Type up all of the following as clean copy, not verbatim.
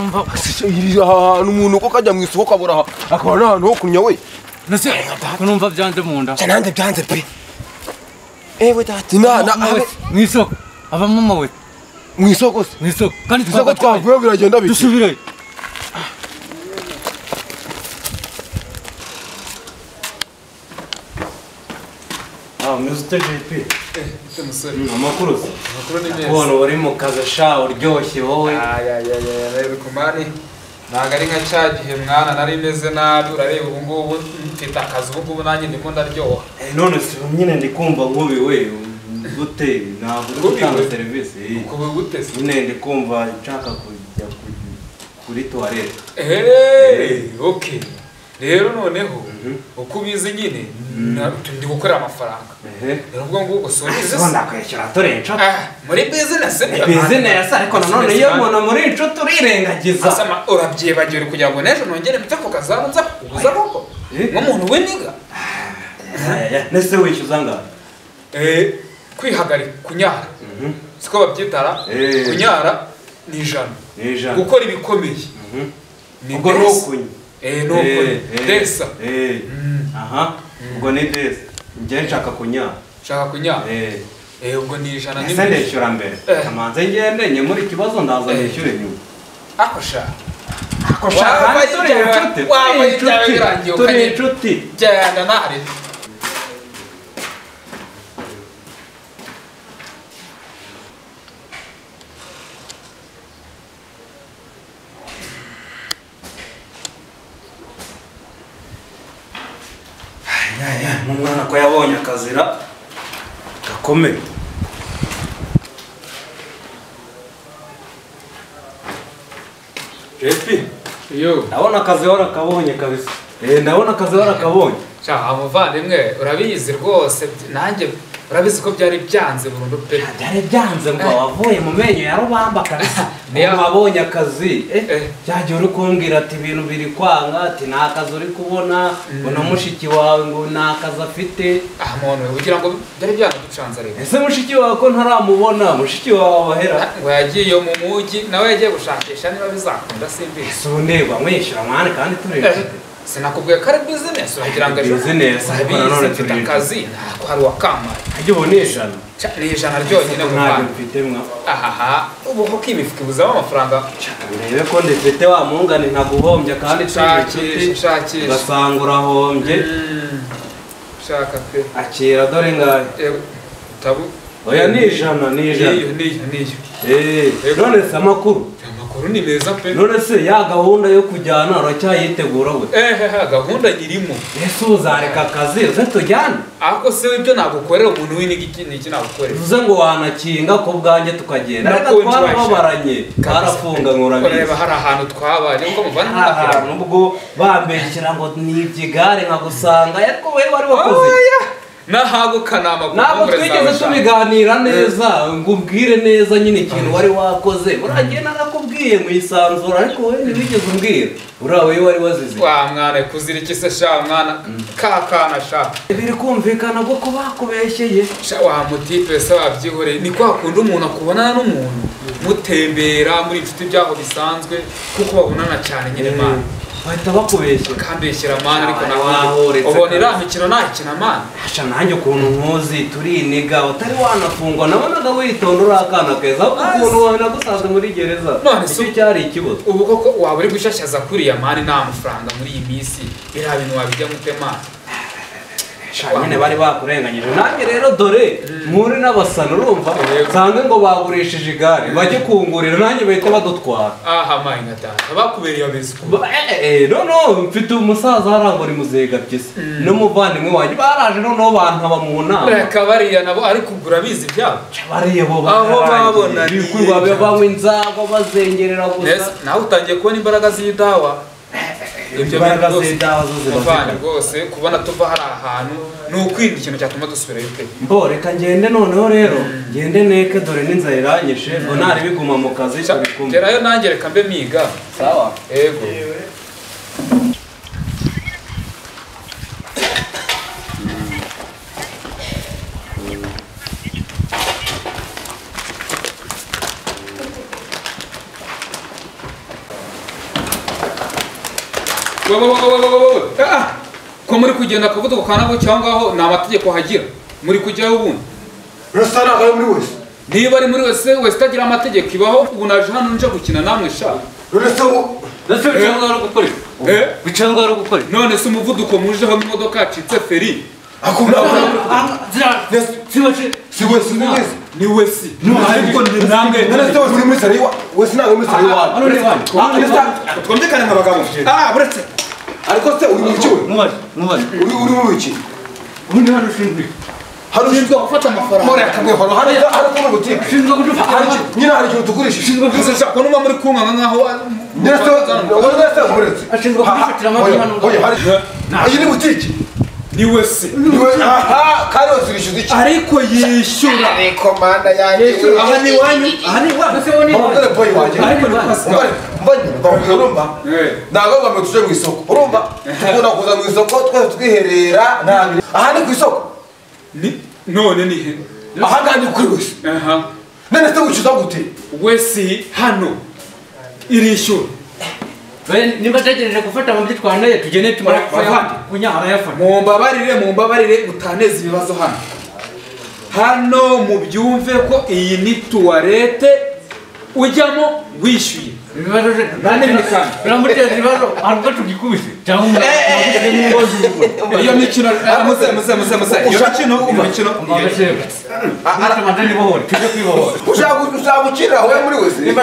numva iri ahantu umuntu uko kajya mu isoko kabura akaba n'ahantu ho kunya we nase ko numva byanze mu nda nanjye byanze pe ewe dati na mu isoko ava mama we mu isoko kandi isoko twavuye biragenda biki dusubire Mr. JP amakuru ni neza ubona uri mu kazi sha uryoshye wowe reba kumari ntago ari nka cya gihe mwana nari meze nabi urareba ubu ngubu mfite akazi ubu ngubu nanjye ndimo ndaryoha none si nyine ndi kumva nkubi we gute ntabwo uri gutanga serivisi kubi gute se nyine ndi kumva nshaka kujya kuri toilette okay rero noneho uko ubizi nyine ndi gukorera amafaranga rero ubwo ngubwo sonize ndakwishyura turi inshuti muri business ariko nanone iyo umuntu muri inshuti urirengagiza asama urabyibagiwe kugira ngo n'ejo nongere mpite ku kazamu nza kuguza koko nk'umuntu we niga nese wishyuza ngaho kwihagarika kunyara siko babyitara kunyara ni ijana gukora ibikomeye ni ubwo ni ukunya nuko desa aha ubwo ni desa njye nshaka kunyara ubwo ni ijana ese ndishyura mbere kamanze ngende nyemura ikibazo ndaza nishyure nyuma akosha kandi turi inshuti genda nari n'umwana ko yabonye akazira gakomeye jepi ndabona akazi warakabonye kabisa ndabona akazi warakabonye muvandimwe urabizi rwose nanjye urabizi ko byari byanze burundu pe byari byanze ngo wavuye mu menyo ya rubamba kabisa niyo wabonye akazi byagiye uri kumbwira ati ibintu biri kwanga ati nta kazi uri kubona ngo na mushiki wawe ngo nta kazi afite muntu ugira ngo byari byanaducanze rero ese mushiki wawe ko ntaramubona mushiki wawe abahera ngo yagiye mu mujyi nawe yagiye gushakisha niba bizakunda simbizi si undeba mwishyura mwana kandi turi sinakubwiye ko ari business uragira ngo business nanone mfite akazi ntabwo hari uwakamaye ajya ubona ijana ni ijana ryonyine mu ntabwo mfite mwa ubu ko imifuka ibuzamo amafaranga urebe ko ndifite wa mungane ntaguhombya kandi shakisha ugasanga urahombye shaka pe akira dore ngahe tabu oya ni ijana niyo none se amakuru ni meza pe none se ya gahunda yo kujyana uracyayitegura we gahunda nyirimo ese uzareka akazi uze tujyane ako se ibyo nagukorera umuntu w'inigi iki nagukorera uvuze ngo wanakinga ko bwanjye tukagenda reka twarababaranye karafunga nkurabizi ureba hari ahantu twabaye nubwo muvana ahantu ubwo bambekera ngo ni ibyigare nkagusanga ariko we wari wakoze nahago kanama ntabwo twigeze tubiganira neza ngo ubwire neza nyine ikintu wari wakoze uragiye narakubwiye mu isanzura ariko wowe ntibigeze umbwira urawe wari wazize wa mwana kuzira iki se sha mwana kakana sha biri kumvikana bwo ko bakubeshyeye sha wa mutipe se wabyihoreye ni kwa kundi umuntu akubonana n'umuntu mutembera muri inshuti byaho bisanzwe kuko babonana cyane nyine mana bahita bakubeshya kambeshyira mana ariko nawe ubona iriya mikino ntakina mana asha nanjye ukuntu nkuzi turiniga utari wanafungwa nabonaga witonda uri akana keza ukuntu wawe nagusanze muri gereza icyo cyari ikibazo ubu koko waba uri gushashyaza kuriya mani nta mafaranga muri iyi minsi biriya bintu wabijya mute mana nyine bari bakurenganyije nanjye rero dore muri n'abasana urumva nsange ngo bagurishije igare bajye kungurira nanjye bahita badutwara aha mayi ngatanga bakubereye abezi noneho mfite umusaza harangwa ni muzega byose n'umuvandimwe wanjye baraje noneho bantaba mu nama reka bariya nabo ariko ugura bizi byabo bariya bo aho babona bikurwa banywa inzago bazengerera gusa nawe utangiye kubona imbaraga z'idawa ibyo bintu rwose kubona tuva hari ahantu ni ukwirinda ikintu cyatuma dusubirayo pe mbo reka ngende noneho rero ngende neke dore n'inzara iranyishe ngo ntari biguma mu kazi gerayo nanjye reka mbe miga sawa yego ko muri kugenda akavuduko kanabo cyangwa aho ni amategeko hagira muri kujyaho ubundi urasana ari muri wese niba ari muri wese itagira amategeko ibaho ubu naje hano nje gukina namwe sha bicangwa ari gukora none se umuvuduko mujeho imodoka yacitse feri akunda ni wese ariko namwe none uri muri sari wese ntabwo muri sari wawe twumvikane nk'abagabo buretse ariko se uri mu kiwe uri mu iki ubundi hano ushinzwe hano ushinzwe gufata amafaranga more akamwe hano hano kuma guteka ushinzwe gufata nyina hari ikintu tugurisha ushinzwe gusa ko numa muri kumwe nkaho nese buretse ashinzwe kufatira amagi hano iyi ni butiki ni wese aha kandi wasurishyuza iki ariko yishyura ariko mana yanjye aha ni wanyu aha ni wanyu se woni umugore boy wanjye ariko ni pasika urumva ntabwo ngo tuje mu isoko urumva tukunda kuza mu isoko twese twiherera ntabwo aha ni ku isoko none ni he aha ngaha ni kuri wese none se wicuza gute wese hano irishyura nimba ategereje gufata mu byitwanaye tugene tumara kunyara yafata mumbabarire mutaneza ibibazo hano mubyumve ko iyi ni tuwarete ujyamo wishyuye ibibazo biramuteza ibibazo ahubwo tugikubise cyangwa iyo mikino muze iyo mikino ushaka gukira wowe muri wese nimba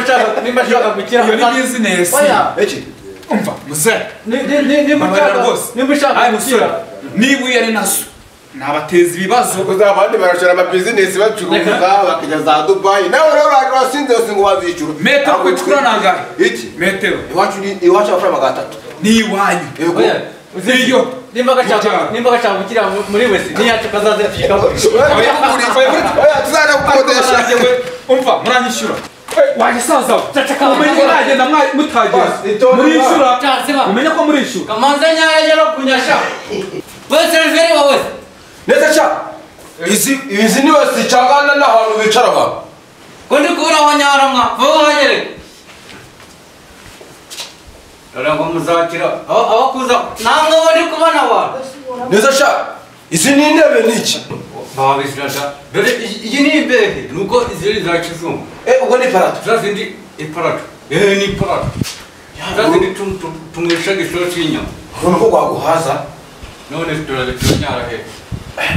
ashaka gukira iyo ni bizinesi umva muze nimba ushaka gukira niba uyari nazo nabateza ibibazo abandi barashora amabizinesi bacuruza bakajya za Dubai nawe rero urasinze yose ngo wazishyura metero kwicura nangahe iki metero iwacu amafaranga 3 ni iwanyu iyo nimba gashaka gukira muri wese niyacu kazaza tuzajya gukodesha umva muranyishyura wagisaza umenye ko nagenda mutagera murishyura umenye ko murishyura kamanza nyayo no kunyasha wese reveri wawe neza cha izi ni wese cyangana n'ahantu bicara ba ko ndi kubura abanyaramwa vuba hanyere ngo muzakira abakuza nanga bari kubana wa neza cha izi ni intebe niki babisirata dore iyi ni ibehe nuko iziri za kizungu ubwo ni parato zazindi iparato ni parato zazindi tumwisha gishoro cy'inyama urumva ko gwaguhaza none turanyara he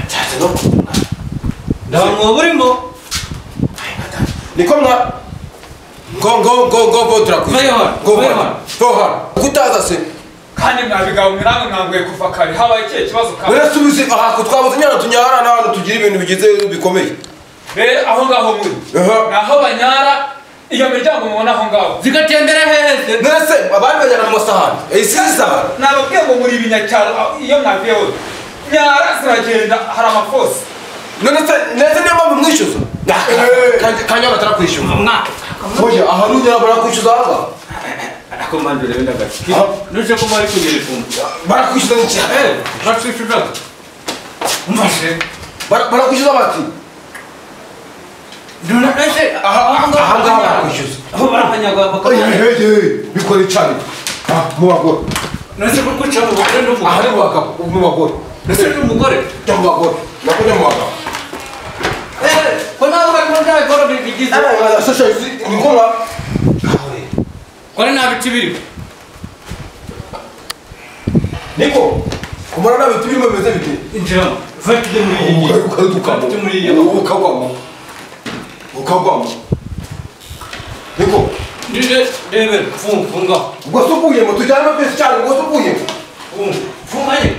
cyane no kumuna ndamwo burimo niko mwa go turakuza go kutaza se kandi mwabigaho mwirango mwambuye kuva kare habaye ikihe kibazo kandi wese tubizi aha twabuze inyana tunyara n'ahantu tugira ibintu bigize bikomeye aho ngaho muri naho banyara iyo miryango mubona aho ngaho zigatembera hehese nese abandi banyara mu masahani isiza nababwiye ngo muri binyacyaro iyo mwaviyeho nyara ziragenda hari amafosi nese niyo mpamvu mwishyuza kanya batarakwishyuza oya aha n'unyara barakwishyuza aha ako manjure wenda gachi nuje ko bari kugera ifumbu barakwishyuza n'iki barakwishyuza umashe barakwishyuza bati nduna ese aha barakwishyuza aho barahanyaga bakanya bikore cyane mu bagore nase ko kuca mu bagore no mu aha ni mu bagabo mu bagore nase no mu bagore mu bagore nako ni mu bagabo ko nawe bari mu ndaye goro bigize sasha nikoma kore nabiti biri niko kumara nabiti biri bimeze bite injira fatide muri iyi ukadukamo muri iyi ukagwamo niko ndije debe funga ubwo subuye mo tujyana pesi cyane ubwo subuye funga ye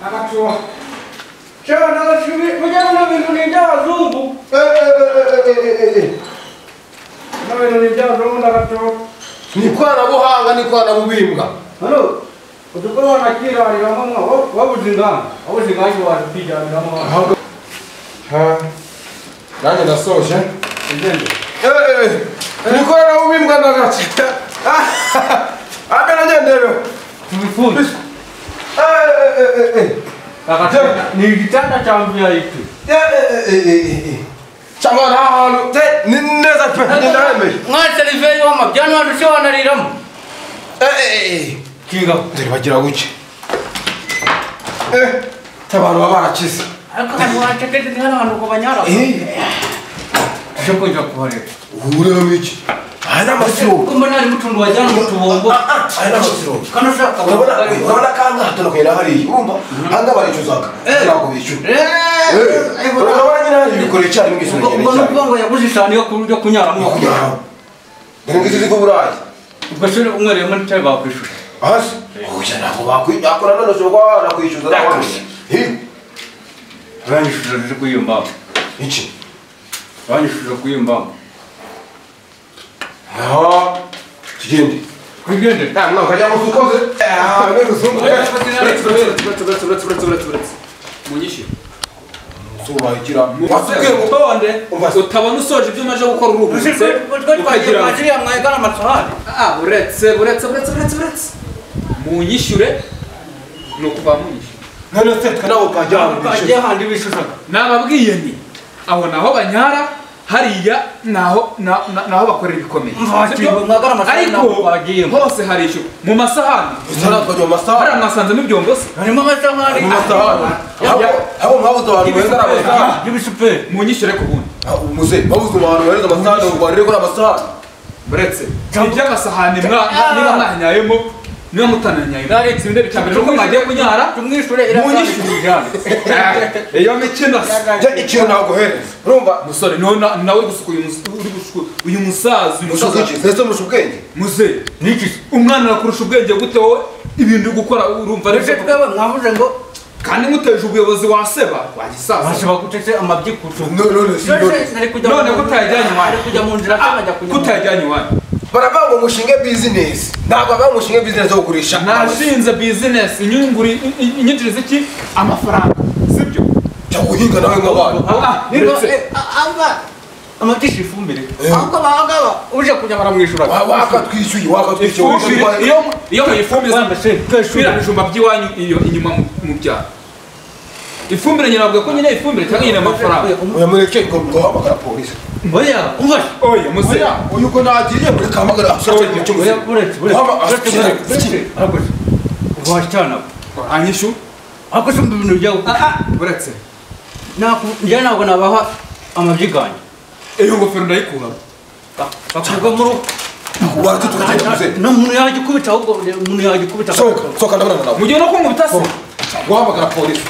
agacuwa cyana gachibi mujyana bintu n'indazungu nawe n'indazungu ndagacuwa ni ikoranabuhanga ni ikoranabubimbwa hano udukora nakira ari bamwe wabuzinga waje kwijyaniramo nanjye ndasoje igende ni ikoranabubimbwa ndagace abe nagendero tubifunze ni igitanda cha VIP cyangwa n'ahantu ni neza pe ngenda hemeye mwa telefone w'amabyano wadushe wanariramo kinga dore bagira guke abantu baba barakize ariko hano wacekete ni hano hantu kubanyara tuje kuja kuhareba ureba iki aya n'amasiro kumba nari mutundu wajyana mu tubombo aya n'amasiro kana ushaka urabona kanga hatono kwera hariya urumva hanga baricuzaga ntabwo bishyura urabona nyine hari ibikoreye cyane mwishyura ubwo nukuvuga ngo yaguze isahani yo kunyaramo dore ngizi ziko burayi ubwo se umwereye muri tayi bakwishura hasi oya ntabwo bakora none ushobora nakwishyuza nawe banyishuje rije kuyumba iki banyishuje kuyumba tugende kwigende nta mwaka cyangwa se ukoze munyishyure subahikira wasubwiye ngo utonde utabona usoje ibyo umaze gukora urubutse ukagira baziriya mwayegana amasahani buretse munyishyure ni ukuva munyishyure none se twe nabo kagiye handi bishuzaga nababwiye nti aho naho banyara hariya naho bakorera ibikomeye ariko hose hari icyo mu masahani utaratwajya mu masahani hariya mwasanzemo ibyombo se harimo amasahani mu masahani aho mwabuze abantu beza amasahani y'ibisuperi munyishyure ku bundi muze babuze abantu beza amasahani ngo barire kuri amasahani buretse iby'amasahani niba mwanyayemo niba mutananyaye ibindi bitambere nuko mwagiye kunyara tumwishure munyishyure iyo mikino ikintu naguhereza urumva musore nawe uri gusuka uyu musaza ese murusha ubwenge muze niki umwana arakurusha ubwenge gute wowe ibintu uri gukora urumva ariko twebwe mwavuze ngo kandi muteje ubuyobozi waseba wagisaza bashaba gutetse amabyikutu none kutajyanye iwanyu kujya mu nzira cyangwa kujya kutajyanye iwanyu baravuga ngo mushinge bizinesi ntabwo bavuga ngo mushinge bizinesi yo kugurisha nashinze bizinesi inyinjiriza iki amafaranga sibyo cyo guhinga nawe nk'abantu amabyisha ifumbire ahubwo abangaba uje kujya baramwishyura wakatwishyuye iyo muyifumbire biriya bijumba by'iwanyu inyuma mu byaro ifumbire nyine bavuga ko nyine ifumbire cyangwa nyine amafaranga oya mureke ngo guhamagara polisi oya umfashe oya muze uyu ko nagiye muri kahamagara oya buretse uvacyana anyishu ako se ibintu byawe buretse njye ntabwo nabaha amabyiganye iyo ngofero ndayikura bakurwa mu rugo umuntu yagikubita ahubwo umuntu yagikubita sohoka ndabona nawe mugiye no kumva bitase guhamagara polisi